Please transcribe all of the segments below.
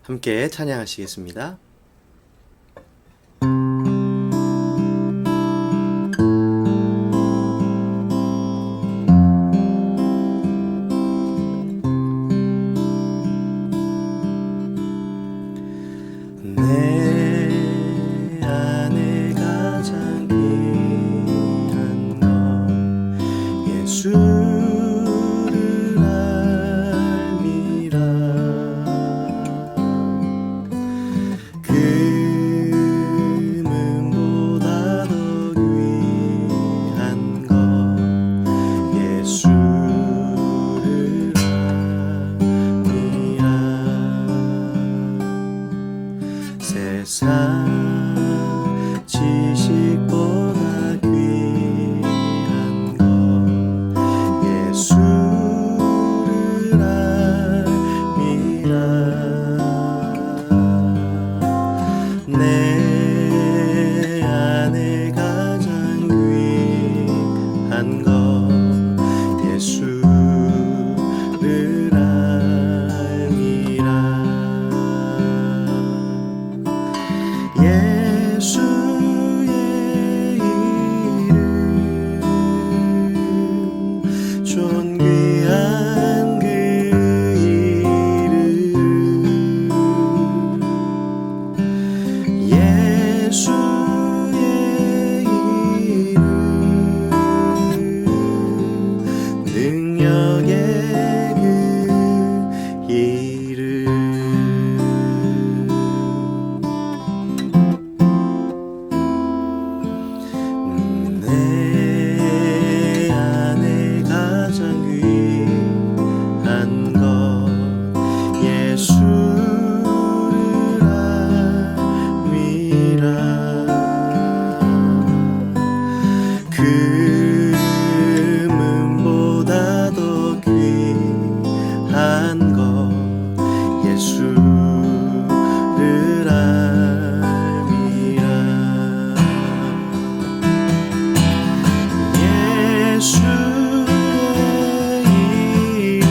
함께 찬양하시겠습니다. 내 안에 가장 귀한 것 예수를 알미라. 금은보다 더 귀한 것 예수를 알미라. 세상 지식보다 귀한 것 예수를 알미라. 내 안에 가장 귀한 것 예수를 알미라. 예수의 이름 존귀한 그 이름 예수의 이름 능력의 그 이름 내 안에 가장 귀한 것 예수를 알미라. 금은보다 더 귀한 것 예수를 알미라. 예수의 이름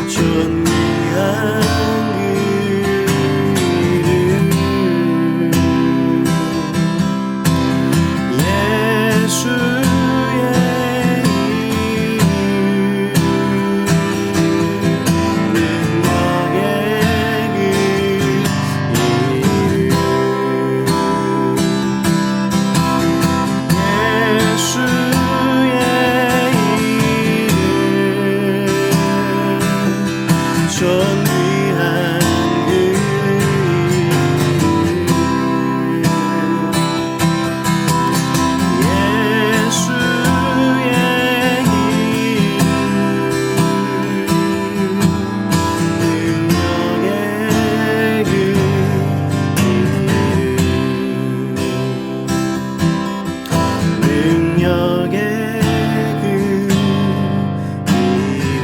존귀한 그 이름 예수의 능력의 그 이름 예수의 이름 존귀한 그 이름 예수의 이름 능력의 그 이름 능력의 그 이름.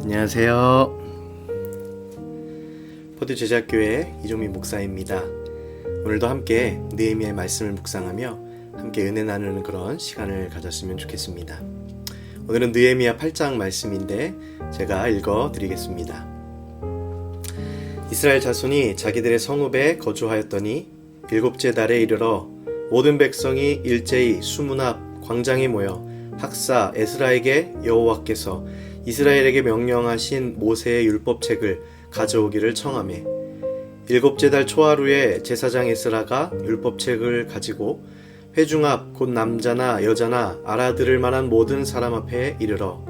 안녕하세요. 포드 제작교회 이종민 목사입니다. 오늘도 함께 느헤미야의 말씀을 묵상하며 함께 은혜 나누는 그런 시간을 가졌으면 좋겠습니다. 오늘은 느헤미야 8장 말씀인데 제가 읽어드리겠습니다. 이스라엘 자손이 자기들의 성읍에 거주하였더니 일곱째 달에 이르러 모든 백성이 일제히 수문 앞 광장에 모여 학사 에스라에게 여호와께서 이스라엘에게 명령하신 모세의 율법책을 가져오기를 청하매 일곱째 달 초하루에 제사장 에스라가 율법책을 가지고 회중 앞 곧 남자나 여자나 알아들을 만한 모든 사람 앞에 이르러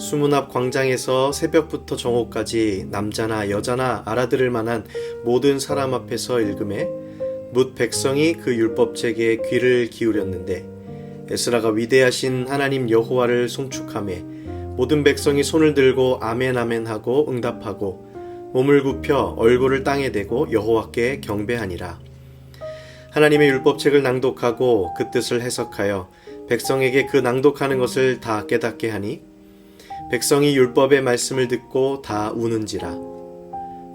수문 앞 광장에서 새벽부터 정오까지 남자나 여자나 알아들을 만한 모든 사람 앞에서 읽음에 뭇 백성이 그 율법책에 귀를 기울였는데 에스라가 위대하신 하나님 여호와를 송축하며 모든 백성이 손을 들고 아멘 아멘 하고 응답하고 몸을 굽혀 얼굴을 땅에 대고 여호와께 경배하니라. 하나님의 율법책을 낭독하고 그 뜻을 해석하여 백성에게 그 낭독하는 것을 다 깨닫게 하니 백성이 율법의 말씀을 듣고 다 우는지라.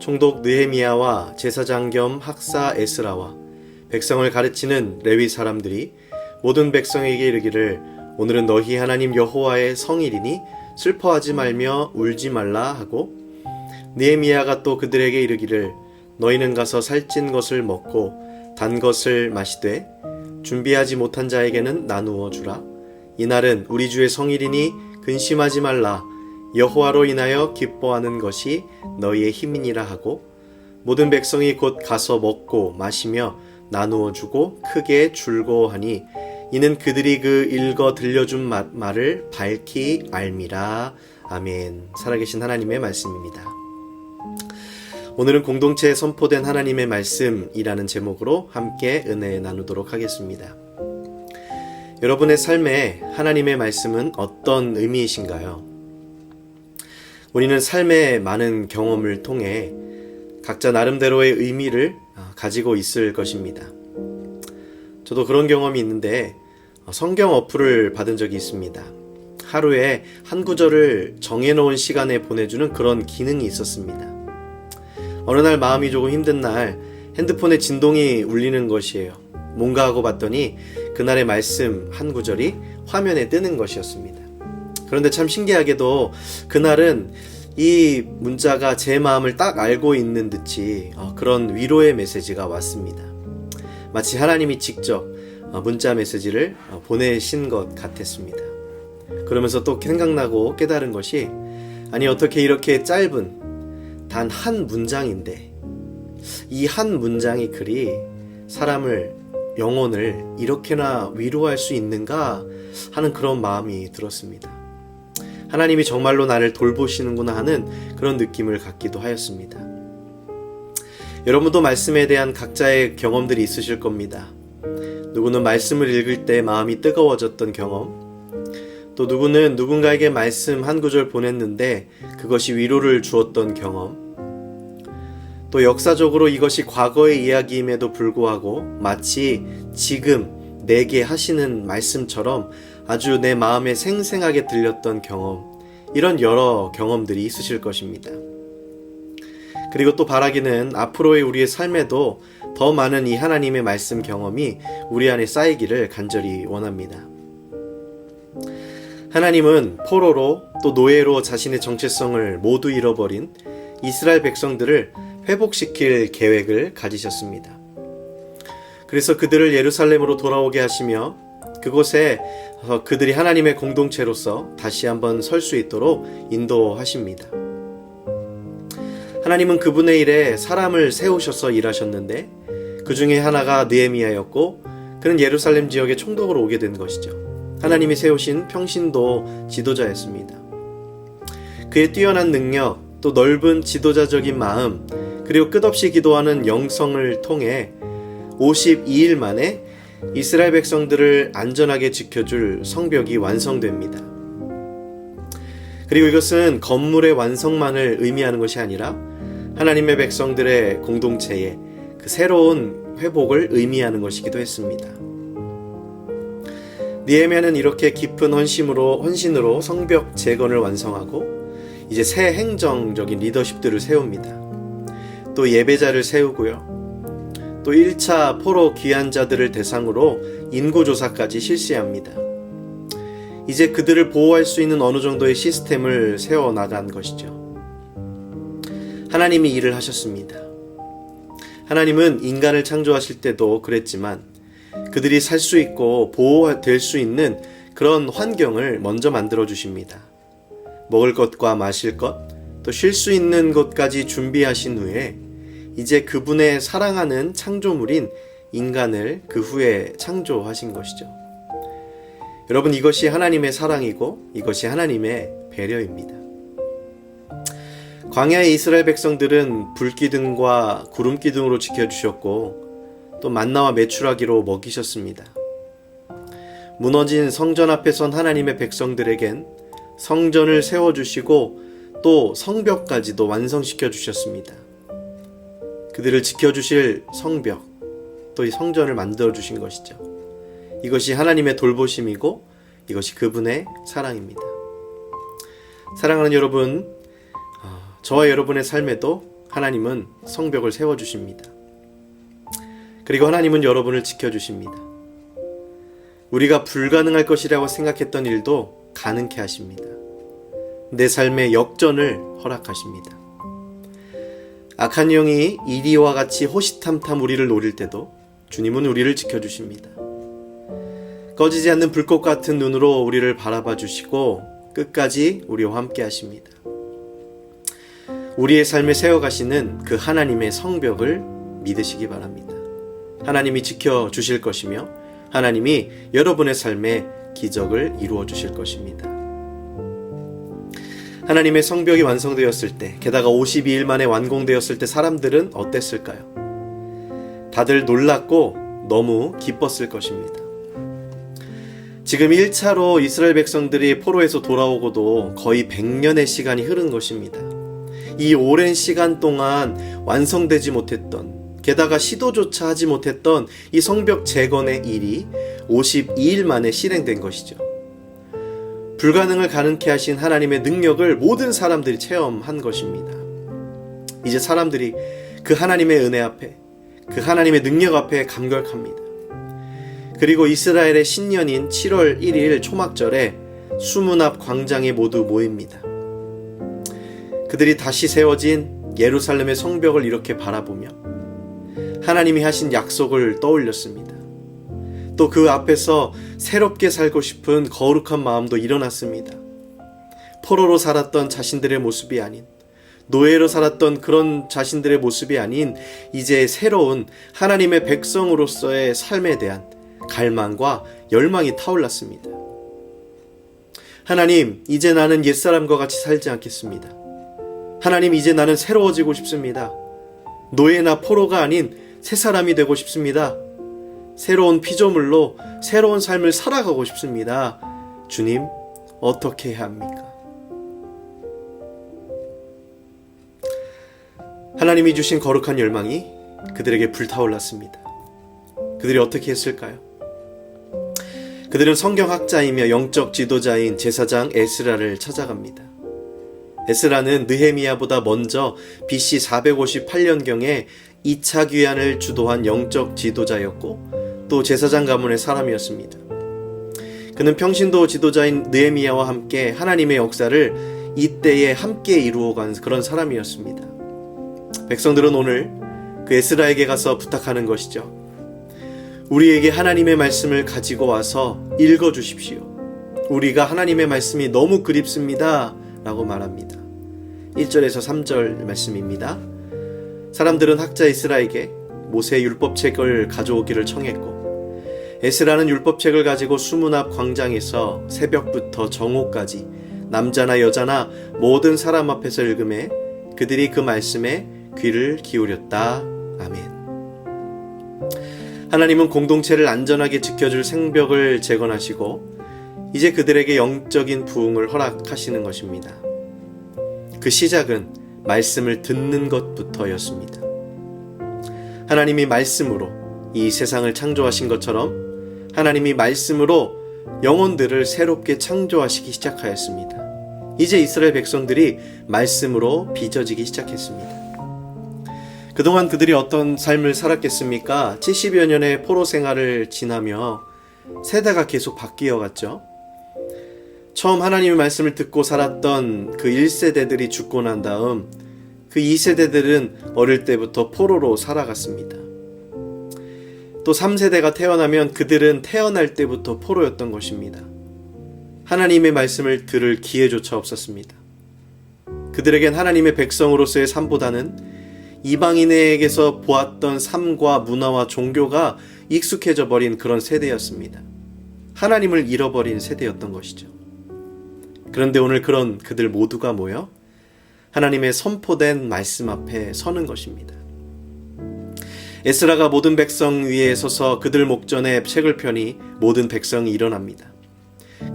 총독 느헤미야와 제사장 겸 학사 에스라와 백성을 가르치는 레위 사람들이 모든 백성에게 이르기를 오늘은 너희 하나님 여호와의 성일이니 슬퍼하지 말며 울지 말라 하고, 느헤미야가 또 그들에게 이르기를 너희는 가서 살찐 것을 먹고 단 것을 마시되 준비하지 못한 자에게는 나누어 주라. 이날은 우리 주의 성일이니 근심하지 말라. 여호와로 인하여 기뻐하는 것이 너희의 힘이니라 하고, 모든 백성이 곧 가서 먹고 마시며 나누어 주고 크게 즐거워하니 이는 그들이 그 읽어 들려준 말을 밝히 알미라. 아멘. 살아계신 하나님의 말씀입니다. 오늘은 공동체에 선포된 하나님의 말씀이라는 제목으로 함께 은혜 나누도록 하겠습니다. 여러분의 삶에 하나님의 말씀은 어떤 의미이신가요? 우리는 삶의 많은 경험을 통해 각자 나름대로의 의미를 가지고 있을 것입니다. 저도 그런 경험이 있는데 성경 어플을 받은 적이 있습니다. 하루에 한 구절을 정해놓은 시간에 보내주는 그런 기능이 있었습니다. 어느 날 마음이 조금 힘든 날 핸드폰에 진동이 울리는 것이에요. 뭔가 하고 봤더니 그날의 말씀 한 구절이 화면에 뜨는 것이었습니다. 그런데 참 신기하게도 그날은 이 문자가 제 마음을 딱 알고 있는 듯이 그런 위로의 메시지가 왔습니다. 마치 하나님이 직접 문자 메시지를 보내신 것 같았습니다. 그러면서 또 생각나고 깨달은 것이, 아니 어떻게 이렇게 짧은 단 한 문장인데 이 한 문장의 글이 사람을, 영혼을 이렇게나 위로할 수 있는가 하는 그런 마음이 들었습니다. 하나님이 정말로 나를 돌보시는구나 하는 그런 느낌을 갖기도 하였습니다. 여러분도 말씀에 대한 각자의 경험들이 있으실 겁니다. 누구는 말씀을 읽을 때 마음이 뜨거워졌던 경험, 또 누구는 누군가에게 말씀 한 구절 보냈는데 그것이 위로를 주었던 경험, 또 역사적으로 이것이 과거의 이야기임에도 불구하고 마치 지금 내게 하시는 말씀처럼 아주 내 마음에 생생하게 들렸던 경험, 이런 여러 경험들이 있으실 것입니다. 그리고 또 바라기는 앞으로의 우리의 삶에도 더 많은 이 하나님의 말씀 경험이 우리 안에 쌓이기를 간절히 원합니다. 하나님은 포로로 또 노예로 자신의 정체성을 모두 잃어버린 이스라엘 백성들을 회복시킬 계획을 가지셨습니다. 그래서 그들을 예루살렘으로 돌아오게 하시며 그곳에 그들이 하나님의 공동체로서 다시 한번 설 수 있도록 인도하십니다. 하나님은 그분의 일에 사람을 세우셔서 일하셨는데 그 중에 하나가 느헤미야였고, 그는 예루살렘 지역의 총독으로 오게 된 것이죠. 하나님이 세우신 평신도 지도자였습니다. 그의 뛰어난 능력, 또 넓은 지도자적인 마음, 그리고 끝없이 기도하는 영성을 통해 52일 만에 이스라엘 백성들을 안전하게 지켜줄 성벽이 완성됩니다. 그리고 이것은 건물의 완성만을 의미하는 것이 아니라 하나님의 백성들의 공동체의 그 새로운 회복을 의미하는 것이기도 했습니다. 느헤미야는 이렇게 깊은 헌신으로 성벽 재건을 완성하고 이제 새 행정적인 리더십들을 세웁니다. 또 예배자를 세우고요. 또 1차 포로 귀환자들을 대상으로 인구조사까지 실시합니다. 이제 그들을 보호할 수 있는 어느 정도의 시스템을 세워나간 것이죠. 하나님이 일을 하셨습니다. 하나님은 인간을 창조하실 때도 그랬지만 그들이 살 수 있고 보호될 수 있는 그런 환경을 먼저 만들어 주십니다. 먹을 것과 마실 것, 또 쉴 수 있는 곳까지 준비하신 후에 이제 그분의 사랑하는 창조물인 인간을 그 후에 창조하신 것이죠. 여러분, 이것이 하나님의 사랑이고 이것이 하나님의 배려입니다. 광야의 이스라엘 백성들은 불기둥과 구름기둥으로 지켜주셨고 또 만나와 메추라기로 먹이셨습니다. 무너진 성전 앞에 선 하나님의 백성들에겐 성전을 세워주시고 또 성벽까지도 완성시켜 주셨습니다. 그들을 지켜주실 성벽, 또 이 성전을 만들어 주신 것이죠. 이것이 하나님의 돌보심이고 이것이 그분의 사랑입니다. 사랑하는 여러분, 저와 여러분의 삶에도 하나님은 성벽을 세워주십니다. 그리고 하나님은 여러분을 지켜주십니다. 우리가 불가능할 것이라고 생각했던 일도 가능케 하십니다. 내 삶의 역전을 허락하십니다. 악한 영이 이리와 같이 호시탐탐 우리를 노릴 때도 주님은 우리를 지켜주십니다. 꺼지지 않는 불꽃 같은 눈으로 우리를 바라봐 주시고 끝까지 우리와 함께 하십니다. 우리의 삶에 세워가시는 그 하나님의 성벽을 믿으시기 바랍니다. 하나님이 지켜주실 것이며 하나님이 여러분의 삶에 기적을 이루어 주실 것입니다. 하나님의 성벽이 완성되었을 때, 게다가 52일 만에 완공되었을 때 사람들은 어땠을까요? 다들 놀랐고 너무 기뻤을 것입니다. 지금 1차로 이스라엘 백성들이 포로에서 돌아오고도 거의 100년의 시간이 흐른 것입니다. 이 오랜 시간 동안 완성되지 못했던, 게다가 시도조차 하지 못했던 이 성벽 재건의 일이 52일 만에 실행된 것이죠. 불가능을 가능케 하신 하나님의 능력을 모든 사람들이 체험한 것입니다. 이제 사람들이 그 하나님의 은혜 앞에, 그 하나님의 능력 앞에 감격합니다. 그리고 이스라엘의 신년인 7월 1일 초막절에 수문 앞 광장에 모두 모입니다. 그들이 다시 세워진 예루살렘의 성벽을 이렇게 바라보며 하나님이 하신 약속을 떠올렸습니다. 또 그 앞에서 새롭게 살고 싶은 거룩한 마음도 일어났습니다. 포로로 살았던 자신들의 모습이 아닌, 노예로 살았던 그런 자신들의 모습이 아닌 이제 새로운 하나님의 백성으로서의 삶에 대한 갈망과 열망이 타올랐습니다. 하나님, 이제 나는 옛사람과 같이 살지 않겠습니다. 하나님, 이제 나는 새로워지고 싶습니다. 노예나 포로가 아닌 새 사람이 되고 싶습니다. 새로운 피조물로 새로운 삶을 살아가고 싶습니다. 주님, 어떻게 해야 합니까? 하나님이 주신 거룩한 열망이 그들에게 불타올랐습니다. 그들이 어떻게 했을까요? 그들은 성경학자이며 영적 지도자인 제사장 에스라를 찾아갑니다. 에스라는 느헤미야보다 먼저 BC 458년경에 2차 귀환을 주도한 영적 지도자였고 또 제사장 가문의 사람이었습니다. 그는 평신도 지도자인 느헤미야와 함께 하나님의 역사를 이때에 함께 이루어간 그런 사람이었습니다. 백성들은 오늘 그 에스라에게 가서 부탁하는 것이죠. 우리에게 하나님의 말씀을 가지고 와서 읽어주십시오. 우리가 하나님의 말씀이 너무 그립습니다. 라고 말합니다. 1절에서 3절 말씀입니다. 사람들은 학자 에스라에게 모세의 율법책을 가져오기를 청했고 에스라는 율법책을 가지고 수문 앞 광장에서 새벽부터 정오까지 남자나 여자나 모든 사람 앞에서 읽음에 그들이 그 말씀에 귀를 기울였다. 아멘. 하나님은 공동체를 안전하게 지켜줄 성벽을 재건하시고 이제 그들에게 영적인 부흥을 허락하시는 것입니다. 그 시작은 말씀을 듣는 것부터였습니다. 하나님이 말씀으로 이 세상을 창조하신 것처럼 하나님이 말씀으로 영혼들을 새롭게 창조하시기 시작하였습니다. 이제 이스라엘 백성들이 말씀으로 빚어지기 시작했습니다. 그동안 그들이 어떤 삶을 살았겠습니까? 70여 년의 포로 생활을 지나며 세대가 계속 바뀌어 갔죠. 처음 하나님의 말씀을 듣고 살았던 그 1세대들이 죽고 난 다음 그 2세대들은 어릴 때부터 포로로 살아갔습니다. 또 3세대가 태어나면 그들은 태어날 때부터 포로였던 것입니다. 하나님의 말씀을 들을 기회조차 없었습니다. 그들에겐 하나님의 백성으로서의 삶보다는 이방인에게서 보았던 삶과 문화와 종교가 익숙해져 버린 그런 세대였습니다. 하나님을 잃어버린 세대였던 것이죠. 그런데 오늘 그런 그들 모두가 모여 하나님의 선포된 말씀 앞에 서는 것입니다. 에스라가 모든 백성 위에 서서 그들 목전에 책을 펴니 모든 백성이 일어납니다.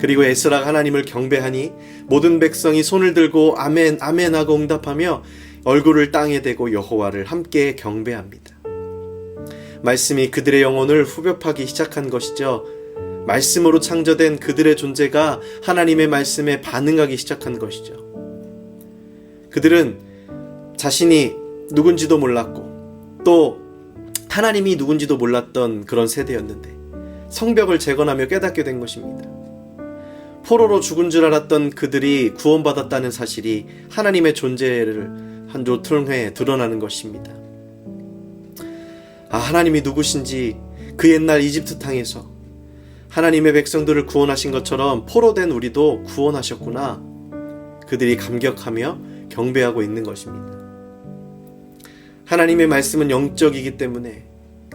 그리고 에스라가 하나님을 경배하니 모든 백성이 손을 들고 아멘 아멘 하고 응답하며 얼굴을 땅에 대고 여호와를 함께 경배합니다. 말씀이 그들의 영혼을 후벼파기 시작한 것이죠. 말씀으로 창조된 그들의 존재가 하나님의 말씀에 반응하기 시작한 것이죠. 그들은 자신이 누군지도 몰랐고 또 하나님이 누군지도 몰랐던 그런 세대였는데 성벽을 재건하며 깨닫게 된 것입니다. 포로로 죽은 줄 알았던 그들이 구원받았다는 사실이 하나님의 존재를 한 요통에 드러나는 것입니다. 하나님이 누구신지 그 옛날 이집트 땅에서 하나님의 백성들을 구원하신 것처럼 포로된 우리도 구원하셨구나. 그들이 감격하며 경배하고 있는 것입니다. 하나님의 말씀은 영적이기 때문에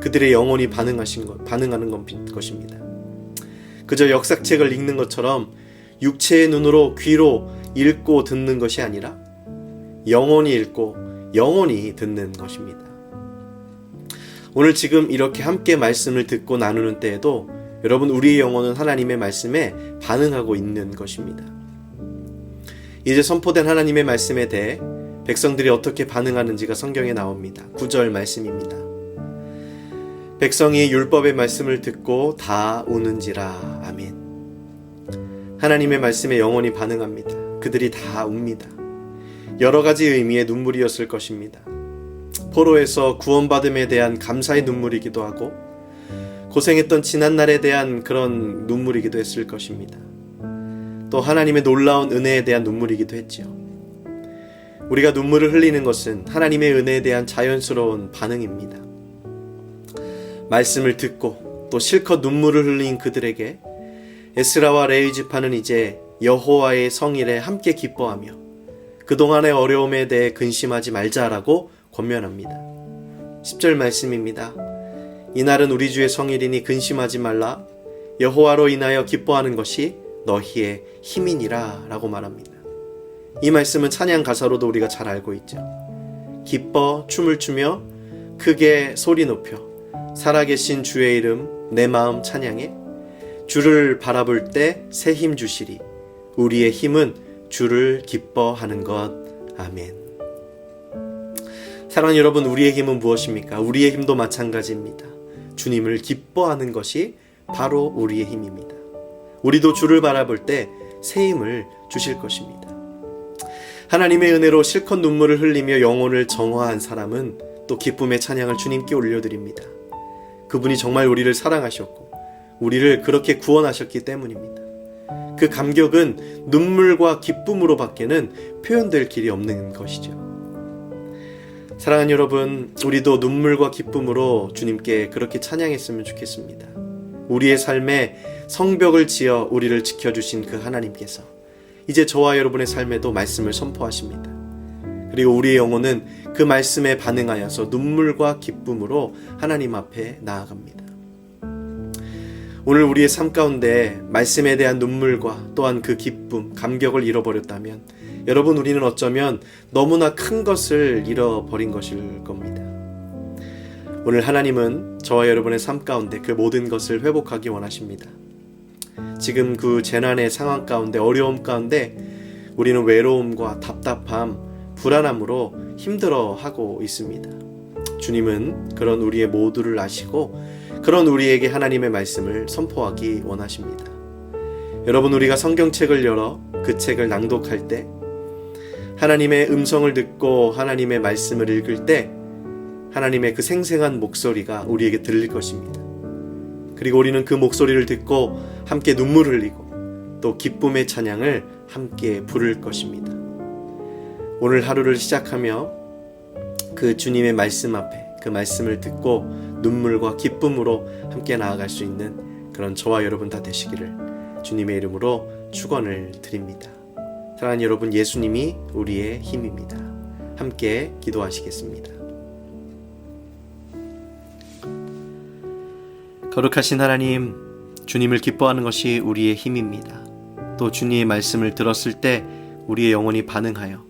그들의 영혼이 반응하는 것입니다. 그저 역사책을 읽는 것처럼 육체의 눈으로 귀로 읽고 듣는 것이 아니라 영혼이 읽고 영혼이 듣는 것입니다. 오늘 지금 이렇게 함께 말씀을 듣고 나누는 때에도 여러분, 우리의 영혼은 하나님의 말씀에 반응하고 있는 것입니다. 이제 선포된 하나님의 말씀에 대해 백성들이 어떻게 반응하는지가 성경에 나옵니다. 9절 말씀입니다. 백성이 율법의 말씀을 듣고 다 우는지라. 아멘. 하나님의 말씀에 영혼이 반응합니다. 그들이 다 웁니다. 여러 가지 의미의 눈물이었을 것입니다. 포로에서 구원받음에 대한 감사의 눈물이기도 하고 고생했던 지난날에 대한 그런 눈물이기도 했을 것입니다. 또 하나님의 놀라운 은혜에 대한 눈물이기도 했지요. 우리가 눈물을 흘리는 것은 하나님의 은혜에 대한 자연스러운 반응입니다. 말씀을 듣고 또 실컷 눈물을 흘린 그들에게 에스라와 레위 지파는 이제 여호와의 성일에 함께 기뻐하며 그동안의 어려움에 대해 근심하지 말자라고 권면합니다. 10절 말씀입니다. 이날은 우리 주의 성일이니 근심하지 말라. 여호와로 인하여 기뻐하는 것이 너희의 힘이니라 라고 말합니다. 이 말씀은 찬양 가사로도 우리가 잘 알고 있죠. 기뻐 춤을 추며 크게 소리 높여 살아계신 주의 이름 내 마음 찬양해. 주를 바라볼 때 새 힘 주시리. 우리의 힘은 주를 기뻐하는 것. 아멘. 사랑하는 여러분, 우리의 힘은 무엇입니까? 우리의 힘도 마찬가지입니다. 주님을 기뻐하는 것이 바로 우리의 힘입니다. 우리도 주를 바라볼 때 새 힘을 주실 것입니다. 하나님의 은혜로 실컷 눈물을 흘리며 영혼을 정화한 사람은 또 기쁨의 찬양을 주님께 올려드립니다. 그분이 정말 우리를 사랑하셨고 우리를 그렇게 구원하셨기 때문입니다. 그 감격은 눈물과 기쁨으로 밖에는 표현될 길이 없는 것이죠. 사랑하는 여러분, 우리도 눈물과 기쁨으로 주님께 그렇게 찬양했으면 좋겠습니다. 우리의 삶에 성벽을 지어 우리를 지켜주신 그 하나님께서 이제 저와 여러분의 삶에도 말씀을 선포하십니다. 그리고 우리의 영혼은 그 말씀에 반응하여서 눈물과 기쁨으로 하나님 앞에 나아갑니다. 오늘 우리의 삶 가운데 말씀에 대한 눈물과 또한 그 기쁨, 감격을 잃어버렸다면 여러분, 우리는 어쩌면 너무나 큰 것을 잃어버린 것일 겁니다. 오늘 하나님은 저와 여러분의 삶 가운데 그 모든 것을 회복하기 원하십니다. 지금 그 재난의 상황 가운데, 어려움 가운데 우리는 외로움과 답답함, 불안함으로 힘들어하고 있습니다. 주님은 그런 우리의 모두를 아시고 그런 우리에게 하나님의 말씀을 선포하기 원하십니다. 여러분, 우리가 성경책을 열어 그 책을 낭독할 때, 하나님의 음성을 듣고 하나님의 말씀을 읽을 때 하나님의 그 생생한 목소리가 우리에게 들릴 것입니다. 그리고 우리는 그 목소리를 듣고 함께 눈물을 흘리고 또 기쁨의 찬양을 함께 부를 것입니다. 오늘 하루를 시작하며 그 주님의 말씀 앞에 그 말씀을 듣고 눈물과 기쁨으로 함께 나아갈 수 있는 그런 저와 여러분 다 되시기를 주님의 이름으로 축원을 드립니다. 사랑하는 여러분, 예수님이 우리의 힘입니다. 함께 기도하시겠습니다. 거룩하신 하나님, 주님을 기뻐하는 것이 우리의 힘입니다. 또 주님의 말씀을 들었을 때 우리의 영혼이 반응하여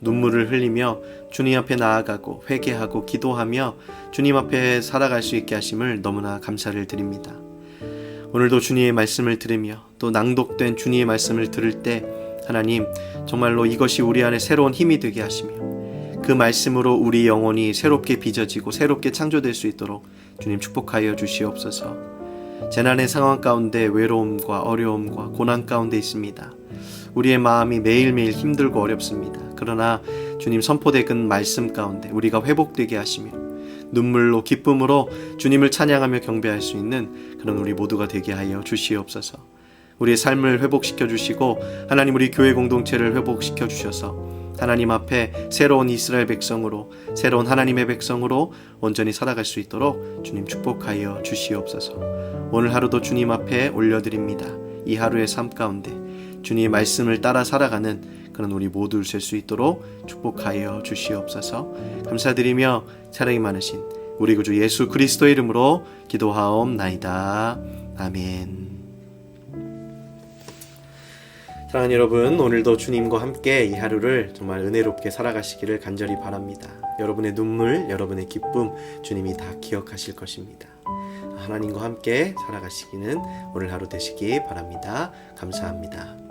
눈물을 흘리며 주님 앞에 나아가고 회개하고 기도하며 주님 앞에 살아갈 수 있게 하심을 너무나 감사를 드립니다. 오늘도 주님의 말씀을 들으며 또 낭독된 주님의 말씀을 들을 때 하나님, 정말로 이것이 우리 안에 새로운 힘이 되게 하시며 그 말씀으로 우리 영혼이 새롭게 빚어지고 새롭게 창조될 수 있도록 주님 축복하여 주시옵소서. 재난의 상황 가운데 외로움과 어려움과 고난 가운데 있습니다. 우리의 마음이 매일매일 힘들고 어렵습니다. 그러나 주님 선포되은 말씀 가운데 우리가 회복되게 하시며 눈물로 기쁨으로 주님을 찬양하며 경배할 수 있는 그런 우리 모두가 되게 하여 주시옵소서. 우리의 삶을 회복시켜 주시고 하나님 우리 교회 공동체를 회복시켜 주셔서 하나님 앞에 새로운 이스라엘 백성으로 새로운 하나님의 백성으로 온전히 살아갈 수 있도록 주님 축복하여 주시옵소서. 오늘 하루도 주님 앞에 올려드립니다. 이 하루의 삶 가운데 주님의 말씀을 따라 살아가는 그런 우리 모두 될 수 있도록 축복하여 주시옵소서. 감사드리며 사랑이 많으신 우리 구주 예수 그리스도의 이름으로 기도하옵나이다. 아멘. 사랑하는 여러분, 오늘도 주님과 함께 이 하루를 정말 은혜롭게 살아가시기를 간절히 바랍니다. 여러분의 눈물, 여러분의 기쁨 주님이 다 기억하실 것입니다. 하나님과 함께 살아가시기는 오늘 하루 되시기 바랍니다. 감사합니다.